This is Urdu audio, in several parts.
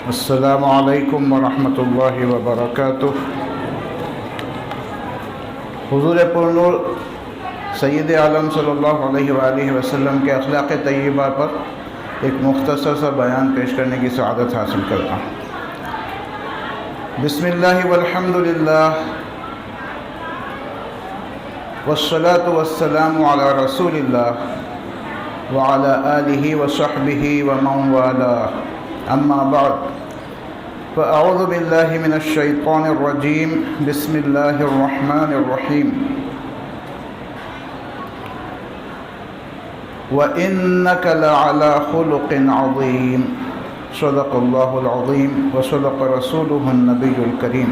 السلام علیکم ورحمۃ اللہ وبرکاتہ۔ حضور پرنور سید عالم صلی اللہ علیہ وآلہ وسلم کے اخلاق طیبہ پر ایک مختصر سا بیان پیش کرنے کی سعادت حاصل کرتا ہوں۔ بسم اللہ والحمد للہ والصلاة والسلام علی رسول اللہ وعلی آلہ وصحبہ ومن والاه، اما بعد فاعوذ باللہ من الشیطان الرجیم، بسم اللہ الرحمن الرحیم۔ وَإِنَّكَ لَعَلَى خُلُقٍ عَظِيمٍ، صدق اللہ العظیم وصدق رسولہ النبی الکریم۔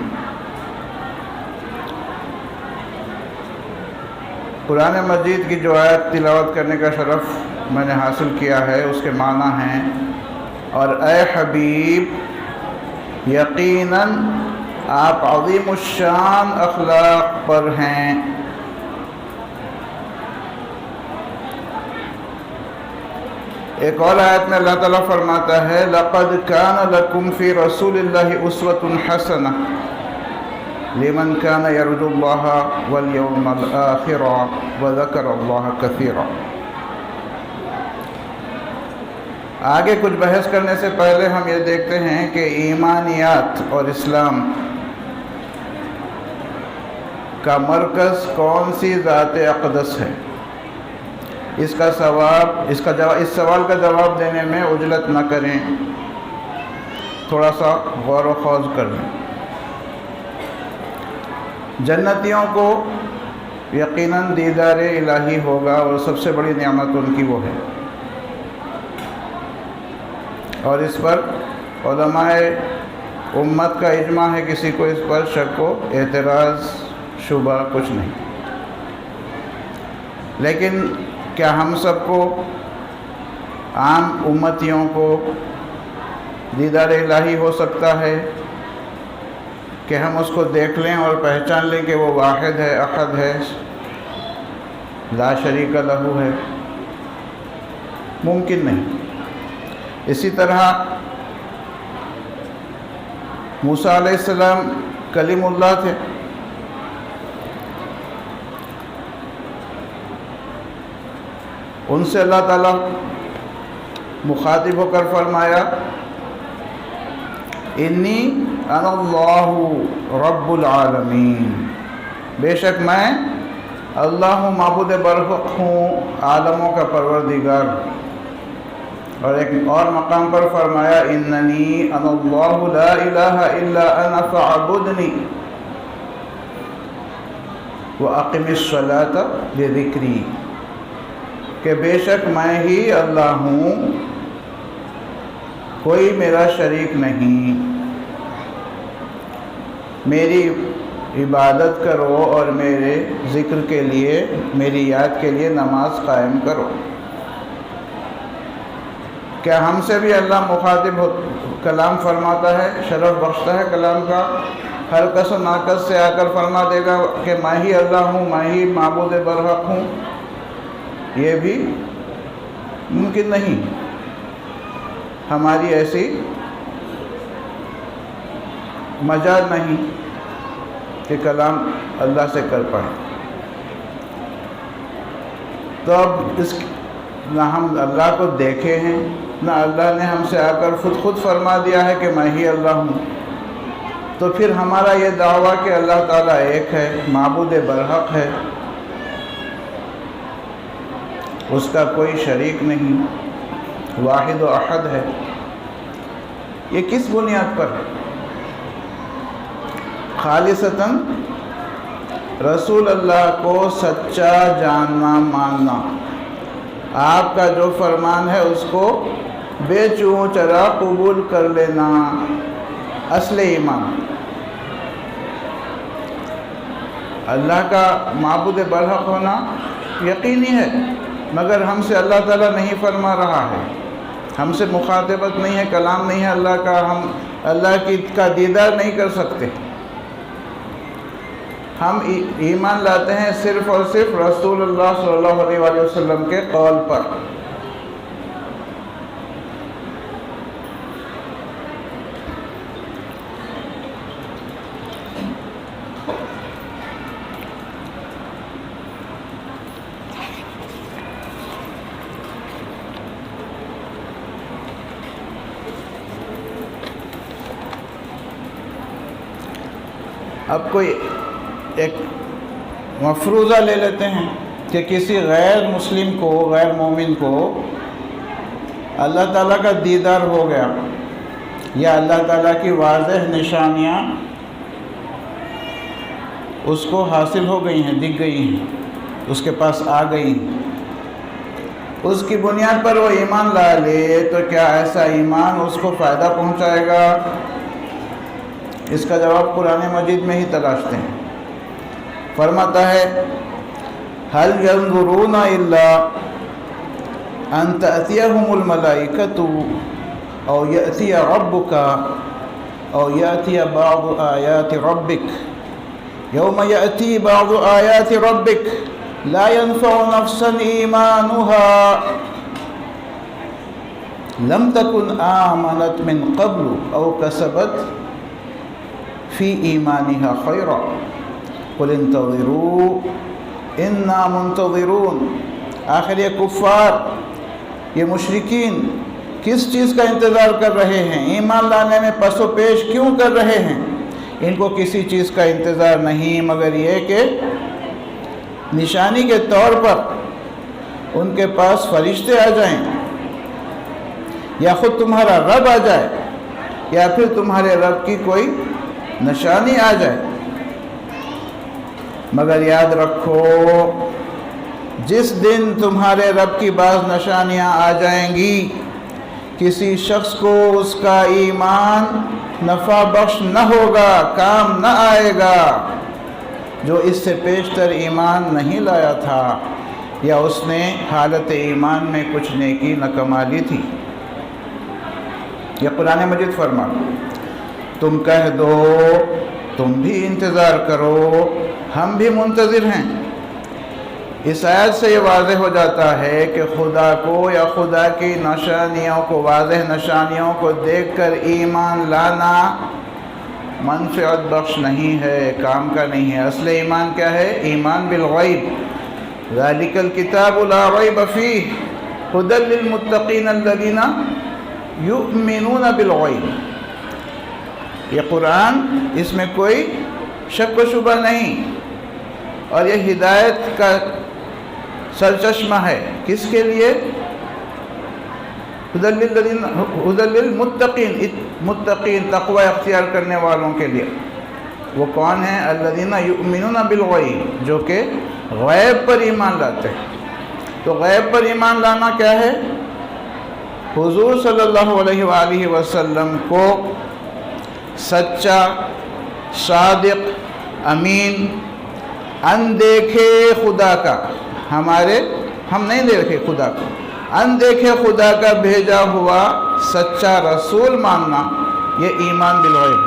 قرآن مجید کی جو آیت تلاوت کرنے کا شرف میں نے حاصل کیا ہے، اس کے معنی ہیں: اور اے حبیب، یقیناً آپ عظیم الشان اخلاق پر ہیں۔ ایک اور آیت میں اللہ تعالیٰ فرماتا ہے: لَقَدْ كَانَ لَكُمْ فِي رَسُولِ اللَّهِ أُسْوَةٌ حَسَنَةٌ لِمَنْ كَانَ يَرْجُو اللَّهَ وَالْيَوْمَ الْآخِرَ وَذَكَرَ اللَّهَ كَثِيرًا۔ آگے کچھ بحث کرنے سے پہلے ہم یہ دیکھتے ہیں کہ ایمانیات اور اسلام کا مرکز کون سی ذات اقدس ہے۔ اس سوال کا جواب دینے میں عجلت نہ کریں، تھوڑا سا غور و خوض کر لیں۔ جنتیوں کو یقیناً دیدار الہی ہوگا، اور سب سے بڑی نعمت ان کی وہ ہے، اور اس پر علماء امت کا اجماع ہے، کسی کو اس پر شک و اعتراض شبہ کچھ نہیں۔ لیکن کیا ہم سب کو، عام امتیوں کو، دیدار الہی ہو سکتا ہے کہ ہم اس کو دیکھ لیں اور پہچان لیں کہ وہ واحد ہے، احد ہے، لا شریک لہ ہے؟ ممکن نہیں۔ اسی طرح موسیٰ علیہ السلام کلیم اللہ تھے، ان سے اللہ تعالیٰ مخاطب ہو کر فرمایا: انی انا اللہ رب العالمین، بے شک میں اللہ معبود برحق ہوں، عالموں کا پروردگار۔ اور ایک اور مقام پر فرمایا: اننی انا اللہ لا الہ الا انا فاعبدنی واقم الصلاۃ لذکری، کہ بے شک میں ہی اللہ ہوں، کوئی میرا شریک نہیں، میری عبادت کرو اور میرے ذکر کے لیے، میری یاد کے لیے نماز قائم کرو۔ کیا ہم سے بھی اللہ مخاطب کلام فرماتا ہے، شرف بخشتا ہے کلام کا؟ ہر کس و ناکس سے آ کر فرما دے گا کہ میں ہی اللہ ہوں، میں ہی معبود برحق ہوں؟ یہ بھی ممکن نہیں۔ ہماری ایسی مجال نہیں کہ کلام اللہ سے کر پائیں۔ تو اب نہ ہم اللہ کو دیکھے ہیں، نہ اللہ نے ہم سے آ کر خود فرما دیا ہے کہ میں ہی اللہ ہوں، تو پھر ہمارا یہ دعویٰ کہ اللہ تعالیٰ ایک ہے، معبود برحق ہے، اس کا کوئی شریک نہیں، واحد و احد ہے، یہ کس بنیاد پر ہے؟ خالصتاً رسول اللہ کو سچا جاننا، ماننا، آپ کا جو فرمان ہے اس کو بے چون چرا قبول کر لینا، اصل ایمان۔ اللہ کا معبود برحق ہونا یقینی ہے، مگر ہم سے اللہ تعالیٰ نہیں فرما رہا ہے، ہم سے مخاطبت نہیں ہے، کلام نہیں ہے اللہ کا، ہم اللہ کا دیدار نہیں کر سکتے۔ ہم ایمان لاتے ہیں صرف اور صرف رسول اللہ صلی اللہ علیہ وآلہ وسلم کے قول پر۔ اب کوئی ایک مفروضہ لے لیتے ہیں کہ کسی غیر مسلم کو، غیر مومن کو اللہ تعالیٰ کا دیدار ہو گیا، یا اللہ تعالیٰ کی واضح نشانیاں اس کو حاصل ہو گئی ہیں، دکھ گئی ہیں، اس کے پاس آ گئی ہیں، اس کی بنیاد پر وہ ایمان لا لے، تو کیا ایسا ایمان اس کو فائدہ پہنچائے گا؟ اس کا جواب قرآن مجید میں ہی تلاشتے ہیں۔ فرماتا ہے هل ينظرون إلا أن تأتيهم الملائكة أو يأتي ربك أو يأتي بعض آيات ربك يوم يأتي بعض آيات ربك لا ينفع نفسا إيمانها لم تكن آمنت من قبل أو كسبت في إيمانها خيرا قل انتظروا انا منتظرون۔ آخر یہ کفار، یہ مشرکین کس چیز کا انتظار کر رہے ہیں؟ ایمان لانے میں پس و پیش کیوں کر رہے ہیں؟ ان کو کسی چیز کا انتظار نہیں مگر یہ کہ نشانی کے طور پر ان کے پاس فرشتے آ جائیں، یا خود تمہارا رب آ جائے، یا پھر تمہارے رب کی کوئی نشانی آ جائے۔ مگر یاد رکھو جس دن تمہارے رب کی بعض نشانیاں آ جائیں گی، کسی شخص کو اس کا ایمان نفع بخش نہ ہوگا، کام نہ آئے گا، جو اس سے پیشتر ایمان نہیں لایا تھا، یا اس نے حالت ایمان میں کچھ نیکی نہ کما لی تھی۔ یہ قرآن مجید فرما، تم کہہ دو تم بھی انتظار کرو، ہم بھی منتظر ہیں۔ اس آیت سے یہ واضح ہو جاتا ہے کہ خدا کو یا خدا کی نشانیوں کو، واضح نشانیوں کو دیکھ کر ایمان لانا منفعت بخش نہیں ہے، کام کا نہیں ہے۔ اصل ایمان کیا ہے؟ ایمان بالغیب، ذالک الکتاب لا ریب فیہ ھدی للمتقین الذین یؤمنون بالغیب۔ یہ قرآن، اس میں کوئی شک و شبہ نہیں، اور یہ ہدایت کا سرچشمہ ہے۔ کس کے لیے؟ ھدی للمتقین، متقین تقوی اختیار کرنے والوں کے لیے۔ وہ کون ہیں؟ الذین یؤمنون بالغیب، جو کہ غیب پر ایمان لاتے ہیں۔ تو غیب پر ایمان لانا کیا ہے؟ حضور صلی اللہ علیہ وآلہ وسلم کو سچا، صادق، امین، اندیکھے خدا کا، ہم نہیں دیکھے خدا کو، اندیکھے خدا کا بھیجا ہوا سچا رسول ماننا، یہ ایمان بالغیب،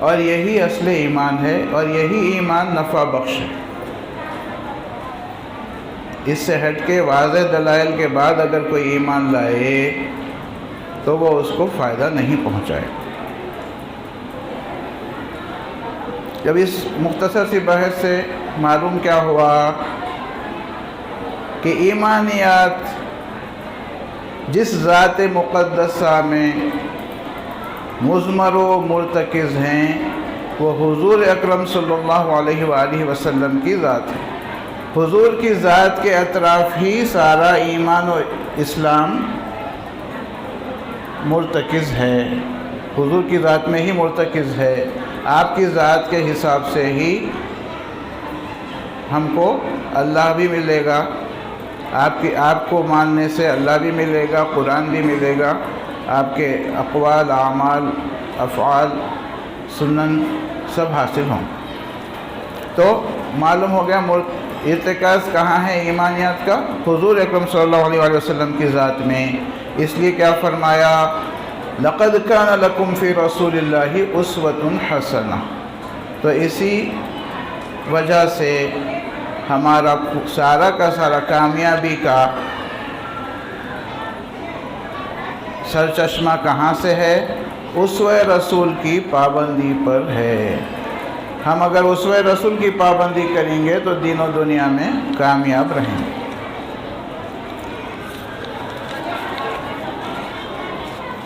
اور یہی اصل ایمان ہے، اور یہی ایمان نفع بخش ہے۔ اس سے ہٹ کے واضح دلائل کے بعد اگر کوئی ایمان لائے تو وہ اس کو فائدہ نہیں پہنچائے۔ جب اس مختصر سی بحث سے معلوم کیا ہوا کہ ایمانیات جس ذات مقدسہ میں مضمر و مرتکز ہیں، وہ حضور اکرم صلی اللہ علیہ وآلہ وسلم کی ذات ہے۔ حضور کی ذات کے اطراف ہی سارا ایمان و اسلام مرتکز ہے، حضور کی ذات میں ہی مرتکز ہے۔ آپ کی ذات کے حساب سے ہی ہم کو اللہ بھی ملے گا، آپ کو ماننے سے اللہ بھی ملے گا، قرآن بھی ملے گا، آپ کے اقوال، اعمال، افعال، سنن سب حاصل ہوں۔ تو معلوم ہو گیا ارتکاز کہاں ہے ایمانیات کا؟ حضور اکرم صلی اللہ علیہ وسلم کی ذات میں۔ اس لیے کیا فرمایا؟ لَقَدْ كَانَ لَكُمْ فِي رَسُولِ اللَّهِ أُسْوَةٌ حَسَنَةٌ۔ تو اسی وجہ سے ہمارا سارا کا سارا کامیابی کا سرچشمہ کہاں سے ہے؟ اسوہ رسول کی پابندی پر ہے۔ ہم اگر اسوہ رسول کی پابندی کریں گے تو دین و دنیا میں کامیاب رہیں گے۔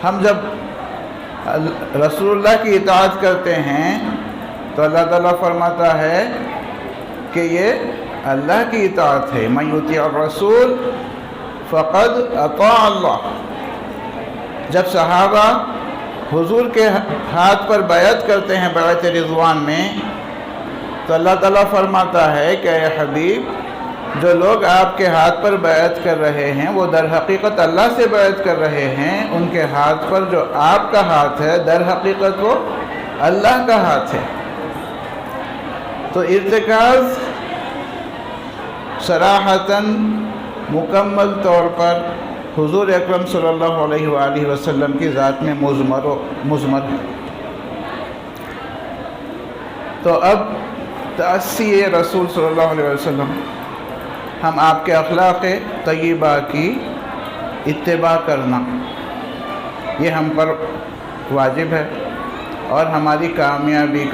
ہم جب رسول اللہ کی اطاعت کرتے ہیں تو اللہ تعالیٰ فرماتا ہے کہ یہ اللہ کی اطاعت ہے، من یطیع الرسول فقد اطاع اللہ۔ جب صحابہ حضور کے ہاتھ پر بیعت کرتے ہیں بیعت رضوان میں، تو اللہ تعالیٰ فرماتا ہے کہ اے حبیب، جو لوگ آپ کے ہاتھ پر بیعت کر رہے ہیں وہ در حقیقت اللہ سے بیعت کر رہے ہیں، ان کے ہاتھ پر جو آپ کا ہاتھ ہے در حقیقت وہ اللہ کا ہاتھ ہے۔ تو ارتکاز صراحتاً مکمل طور پر حضور اکرم صلی اللہ علیہ وآلہ وسلم کی ذات میں مضمر ہے۔ تو اب تأسی رسول صلی اللہ علیہ وسلم، ہم آپ کے اخلاق طیبہ کی اتباع کرنا یہ ہم پر واجب ہے، اور ہماری کامیابی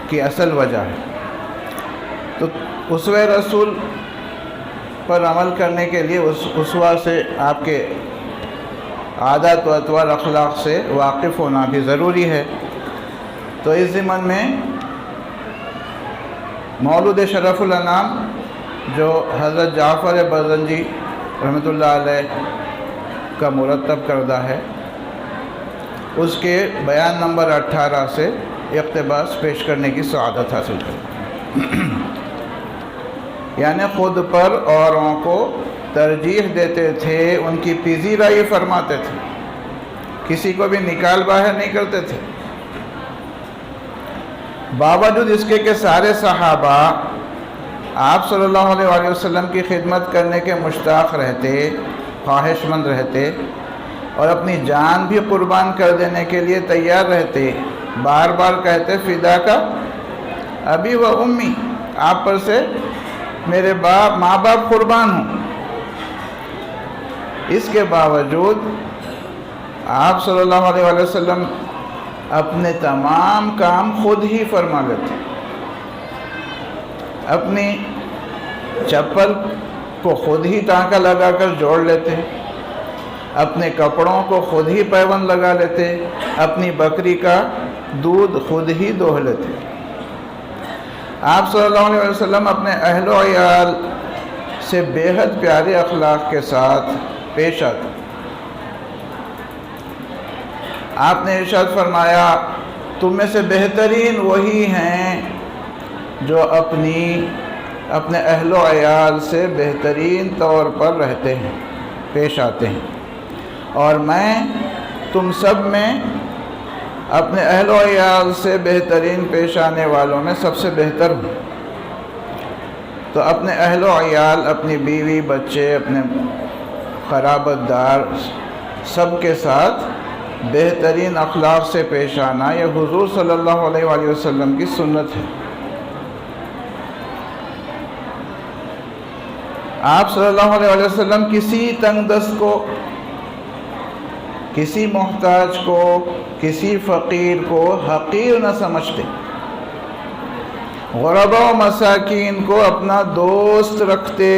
کی اصل وجہ ہے۔ تو اسوہ رسول پر عمل کرنے کے لیے اس اسوہ سے آپ کے عادات و اطوار اخلاق سے واقف ہونا بھی ضروری ہے۔ تو اس ضمن میں مولود شرف الانام جو حضرت جعفر برزنجی رحمۃ اللہ علیہ کا مرتب کردہ ہے، اس کے بیان نمبر 18 سے اقتباس پیش کرنے کی سعادت حاصل کریں۔ یعنی خود پر اوروں کو ترجیح دیتے تھے، ان کی پذیرائی فرماتے تھے، کسی کو بھی نکال باہر نہیں کرتے تھے۔ باوجود اس کے کہ سارے صحابہ آپ صلی اللہ علیہ وآلہ وسلم کی خدمت کرنے کے مشتاق رہتے، خواہش مند رہتے، اور اپنی جان بھی قربان کر دینے کے لیے تیار رہتے، بار بار کہتے فدا کا ابی و امی، آپ پر سے میرے ماں باپ قربان ہوں۔ اس کے باوجود آپ صلی اللہ علیہ وآلہ وسلم اپنے تمام کام خود ہی فرما لیتے، اپنی چپل کو خود ہی ٹانکا لگا کر جوڑ لیتے، اپنے کپڑوں کو خود ہی پیوند لگا لیتے، اپنی بکری کا دودھ خود ہی دوہ لیتے۔ آپ صلی اللہ علیہ وسلم اپنے اہل و عیال سے بے حد پیارے اخلاق کے ساتھ پیش آتے۔ آپ نے ارشاد فرمایا، تم میں سے بہترین وہی ہیں جو اپنے اہل و عیال سے بہترین طور پر رہتے ہیں، پیش آتے ہیں، اور میں تم سب میں اپنے اہل و عیال سے بہترین پیش آنے والوں میں سب سے بہتر ہوں۔ تو اپنے اہل و عیال، اپنی بیوی بچے، اپنے قرابت دار سب کے ساتھ بہترین اخلاق سے پیش آنا یہ حضور صلی اللہ علیہ وآلہ وسلم کی سنت ہے۔ آپ صلی اللہ علیہ وآلہ وسلم کسی تنگ دست کو، کسی محتاج کو، کسی فقیر کو حقیر نہ سمجھتے، غرباء و مساکین کو اپنا دوست رکھتے،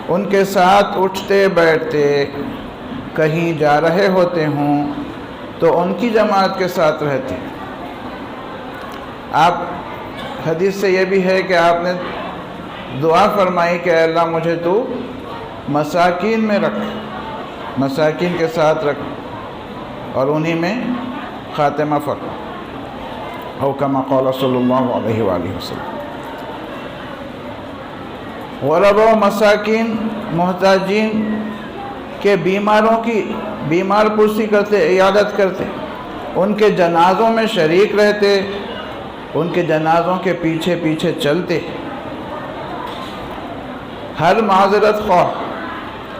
ان کے ساتھ اٹھتے بیٹھتے، کہیں جا رہے ہوتے ہوں تو ان کی جماعت کے ساتھ رہتے۔ آپ حدیث سے یہ بھی ہے کہ آپ نے دعا فرمائی کہ اے اللہ مجھے تو مساکین میں رکھ، مساکین کے ساتھ رکھ، اور انہی میں خاتمہ فرما، او کما قال صلی اللہ علیہ وآلہ وسلم۔ غرباء و مساکین، محتاجین کہ بیماروں کی بیمار پرسی کرتے، عیادت کرتے، ان کے جنازوں میں شریک رہتے، ان کے جنازوں کے پیچھے پیچھے چلتے، ہر معذرت خواہ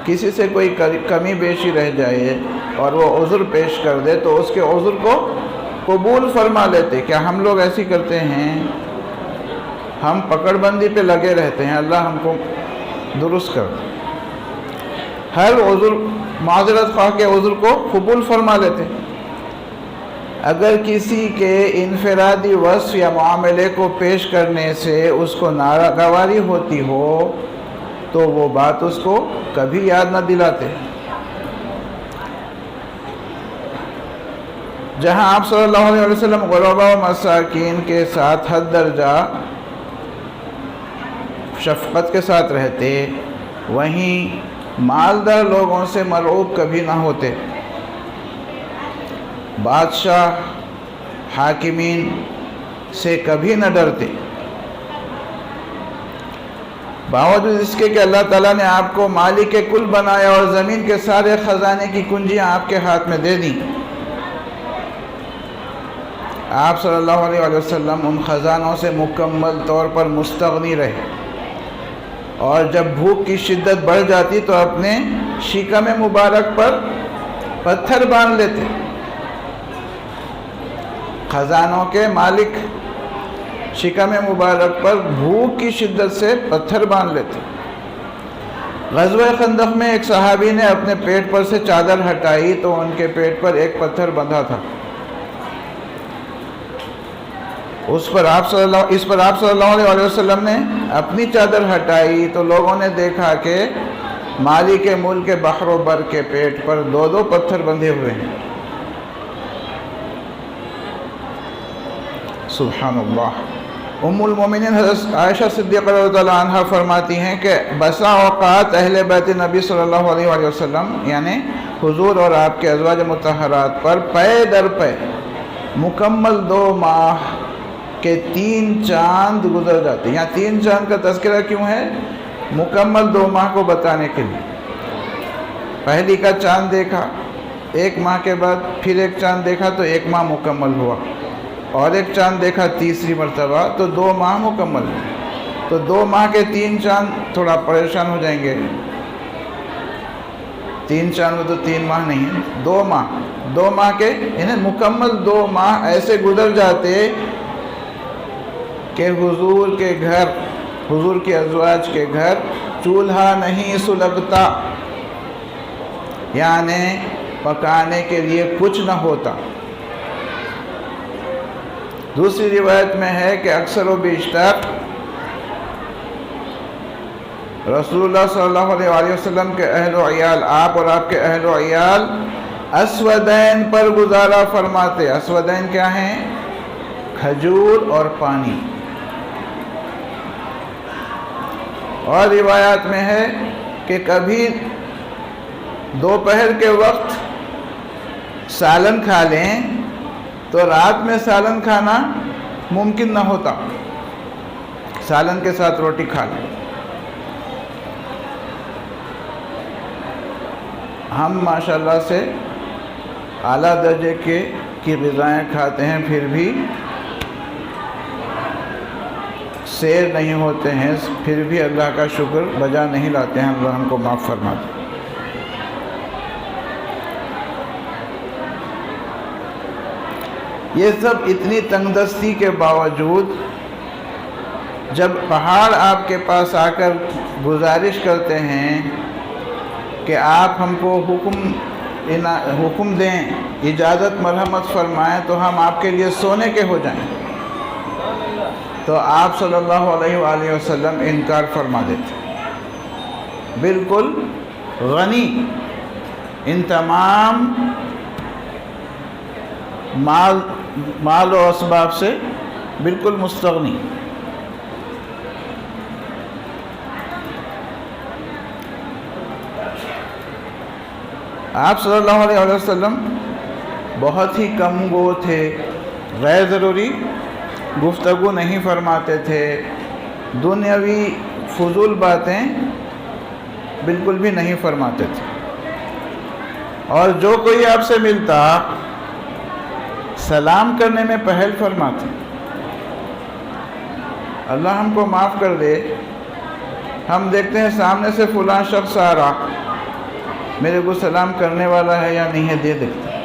کسی سے کوئی کمی بیشی رہ جائے اور وہ عذر پیش کر دے تو اس کے عذر کو قبول فرما لیتے۔ کیا ہم لوگ ایسی کرتے ہیں؟ ہم پکڑ بندی پہ لگے رہتے ہیں، اللہ ہم کو درست کر دے۔ ہر عذر، معذرت خواہ کے عذر کو قبول فرما لیتے۔ اگر کسی کے انفرادی وصف یا معاملے کو پیش کرنے سے اس کو ناگواری ہوتی ہو تو وہ بات اس کو کبھی یاد نہ دلاتے۔ جہاں آپ صلی اللہ علیہ وسلم غربا و مساکین کے ساتھ حد درجہ شفقت کے ساتھ رہتے، وہیں مالدار لوگوں سے مرعوب کبھی نہ ہوتے، بادشاہ حاکمین سے کبھی نہ ڈرتے، باوجود اس کے کہ اللہ تعالیٰ نے آپ کو مالک کل بنایا اور زمین کے سارے خزانے کی کنجیاں آپ کے ہاتھ میں دے دیں، آپ صلی اللہ علیہ وسلم ان خزانوں سے مکمل طور پر مستغنی رہے، اور جب بھوک کی شدت بڑھ جاتی تو اپنے شکم مبارک پر پتھر باندھ لیتے۔ خزانوں کے مالک شکم مبارک پر بھوک کی شدت سے پتھر باندھ لیتے۔ غزوہ خندق میں ایک صحابی نے اپنے پیٹ پر سے چادر ہٹائی تو ان کے پیٹ پر ایک پتھر بندھا تھا، اس پر آپ صلی اللہ علیہ وسلم نے اپنی چادر ہٹائی تو لوگوں نے دیکھا کہ مالک ملک بحر و بر کے پیٹ پر دو دو پتھر بندھے ہوئے ہیں۔ سبحان اللہ۔ ام المومنین حضرت عائشہ صدیقہ رضی اللہ عنہ فرماتی ہیں کہ بسا اوقات اہل بیت نبی صلی اللہ علیہ وسلم یعنی حضور اور آپ کے ازواج مطہرات پر پے در پے مکمل 2 ماہ کہ 3 چاند گزر جاتے ہیں۔ یہاں 3 چاند کا تذکرہ کیوں ہے؟ مکمل 2 ماہ کو بتانے کے لیے۔ پہلی کا چاند دیکھا، 1 ماہ کے بعد پھر ایک چاند دیکھا تو 1 ماہ مکمل ہوا، اور ایک چاند دیکھا تیسری مرتبہ تو 2 ماہ مکمل ہوئے۔ تو 2 ماہ کے 3 چاند تھوڑا پریشان ہو جائیں گے، 3 چاند میں تو 3 ماہ نہیں ہے، 2 ماہ 2 ماہ کے یعنی مکمل 2 ماہ ایسے گزر جاتے کہ حضور کے گھر، حضور کے ازواج کے گھر چولہا نہیں سلگتا، یعنی پکانے کے لیے کچھ نہ ہوتا۔ دوسری روایت میں ہے کہ اکثر و بیشتر رسول اللہ صلی اللہ علیہ وسلم کے اہل و عیال، آپ اور آپ کے اہل و عیال اسودین پر گزارا فرماتے۔ اسودین کیا ہیں؟ کھجور اور پانی۔ اور روایات میں ہے کہ کبھی دوپہر کے وقت سالن کھا لیں تو رات میں سالن کھانا ممکن نہ ہوتا، سالن کے ساتھ روٹی کھا لیں۔ ہم ماشاءاللہ سے اعلیٰ درجے کی غذائیں کھاتے ہیں، پھر بھی سیر نہیں ہوتے ہیں، پھر بھی اللہ کا شکر بجا نہیں لاتے ہیں۔ اللہ ہم کو معاف فرما دے۔ یہ سب اتنی تنگ دستی کے باوجود جب پہاڑ آپ کے پاس آ کر گزارش کرتے ہیں کہ آپ ہم کو حکم دیں، اجازت مرحمت فرمائیں تو ہم آپ کے لیے سونے کے ہو جائیں، تو آپ صلی اللہ علیہ وآلہ وسلم انکار فرما دیتے۔ بالکل غنی، ان تمام مال و اسباب سے بالکل مستغنی۔ آپ صلی اللہ علیہ وسلم بہت ہی کم گو تھے، غیر ضروری گفتگو نہیں فرماتے تھے، دنیاوی فضول باتیں بالکل بھی نہیں فرماتے تھے، اور جو کوئی آپ سے ملتا سلام کرنے میں پہل فرماتے۔ اللہ ہم کو معاف کر دے، ہم دیکھتے ہیں سامنے سے فلاں شخص آ رہا، میرے کو سلام کرنے والا ہے یا نہیں ہے، دے دیتے،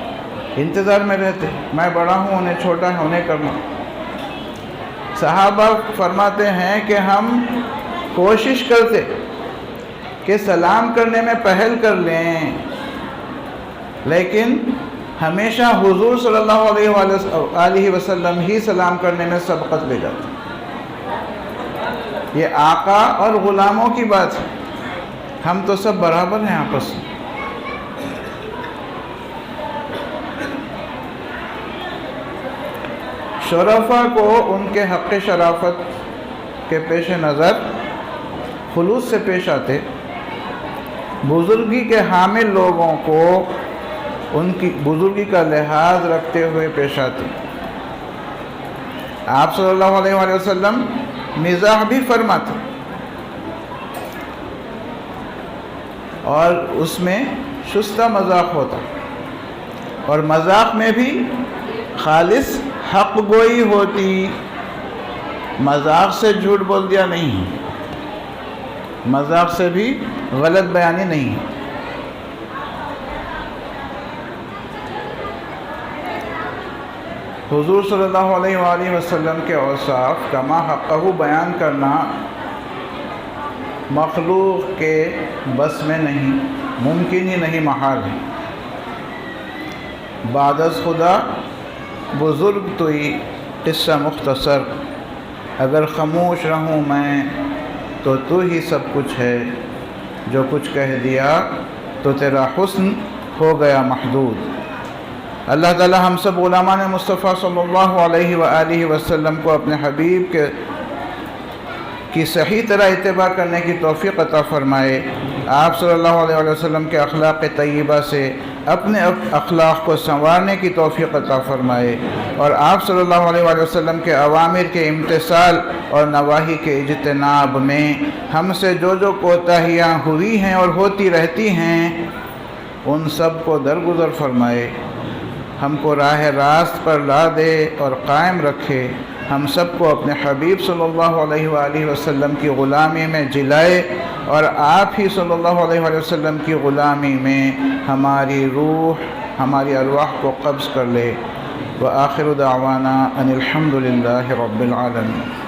انتظار میں رہتے، میں بڑا ہوں انہیں چھوٹا ہے انہیں کرنا۔ صحابہ فرماتے ہیں کہ ہم کوشش کرتے کہ سلام کرنے میں پہل کر لیں، لیکن ہمیشہ حضور صلی اللہ علیہ وسلم ہی سلام کرنے میں سبقت لے جاتے۔ یہ آقا اور غلاموں کی بات ہے، ہم تو سب برابر ہیں آپس میں۔ شرفا کو ان کے حق شرافت کے پیش نظر خلوص سے پیش آتے، بزرگی کے حامل لوگوں کو ان کی بزرگی کا لحاظ رکھتے ہوئے پیش آتے۔ آپ صلی اللہ علیہ وآلہ وسلم مزاح بھی فرماتے اور اس میں شستہ مذاق ہوتا، اور مذاق میں بھی خالص حق گوئی ہوتی، مذاق سے جھوٹ بول دیا نہیں، مذاق سے بھی غلط بیانی نہیں۔ حضور صلی اللہ علیہ وآلہ وسلم کے اوصاف کما حقہ بیان کرنا مخلوق کے بس میں نہیں، ممکن ہی نہیں، محال ہے۔ بعد از خدا بزرگ توئی قصہ مختصر، اگر خاموش رہوں میں تو ہی سب کچھ ہے، جو کچھ کہہ دیا تو تیرا حسن ہو گیا محدود۔ اللہ تعالی ہم سب غلامان مصطفیٰ صلی اللہ علیہ وآلہ وسلم کو اپنے حبیب کی صحیح طرح اتباع کرنے کی توفیق عطا فرمائے، آپ صلی اللہ علیہ وآلہ وسلم کے اخلاق طیبہ سے اپنے اخلاق کو سنوارنے کی توفیق عطا فرمائے، اور آپ صلی اللہ علیہ وآلہ وسلم کے اوامر کے امتثال اور نواہی کے اجتناب میں ہم سے جو کوتاہیاں ہوئی ہیں اور ہوتی رہتی ہیں ان سب کو درگزر فرمائے، ہم کو راہ راست پر لا دے اور قائم رکھے، ہم سب کو اپنے حبیب صلی اللہ علیہ وآلہ وسلم کی غلامی میں جلائے، اور آپ ہی صلی اللہ علیہ وآلہ وسلم کی غلامی میں ہماری روح، ہماری ارواح کو قبض کر لے۔ وآخر دعوانا ان الحمد للہ رب العالمین۔